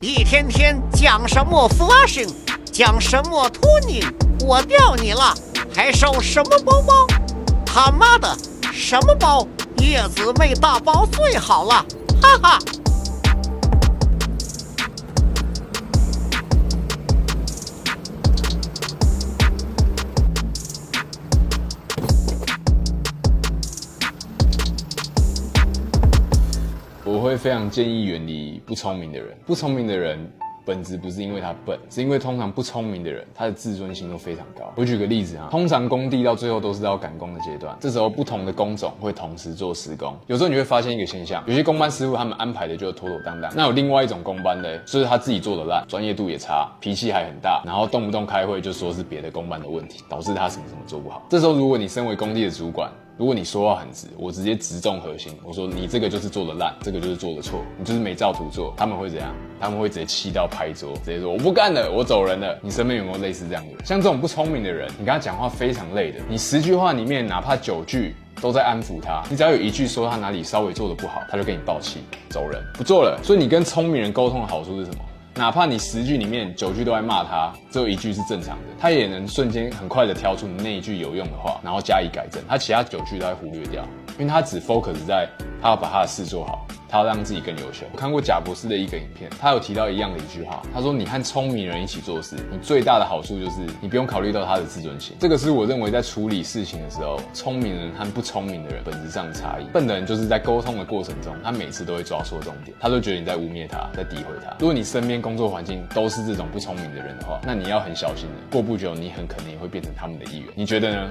一天天讲什么 flushing， 讲什么 tuning， 我钓你了，还收什么包包？他妈的，什么包？叶子妹大包最好了，哈哈。我会非常建议远离不聪明的人。不聪明的人本质不是因为他笨，是因为通常不聪明的人他的自尊心都非常高。我举个例子啊，通常工地到最后都是要赶工的阶段，这时候不同的工种会同时做施工。有时候你会发现一个现象，有些工班师傅他们安排的就妥妥当当，那有另外一种工班的，就是他自己做的烂，专业度也差，脾气还很大，然后动不动开会就说是别的工班的问题，导致他什么做不好。这时候如果你身为工地的主管，如果你说话很直，我直接直中核心，我说你这个就是做的烂，这个就是做的错，你就是没照图做，他们会怎样？他们会直接气到拍桌，直接说我不干了，我走人了。你身边有没有类似这样的人？像这种不聪明的人，你跟他讲话非常累的，你10句话里面哪怕9句都在安抚他，你只要有1句说他哪里稍微做的不好，他就跟你爆气走人，不做了。所以你跟聪明人沟通的好处是什么？哪怕你10句里面9句都在骂他，只有1句是正常的，他也能瞬间很快的挑出你那一句有用的话，然后加以改正。他其他9句都会忽略掉，因为他只 focus 在他要把他的事做好，他要让自己更优秀。我看过贾博士的一个影片，他有提到一样的一句话，他说你和聪明人一起做事，你最大的好处就是你不用考虑到他的自尊心。这个是我认为在处理事情的时候，聪明人和不聪明的人本质上的差异。笨的人就是在沟通的过程中，他每次都会抓错重点，他都觉得你在污蔑他，在诋毁他。如果你身边工作环境都是这种不聪明的人的话，那你要很小心的，过不久你很可能也会变成他们的一员。你觉得呢？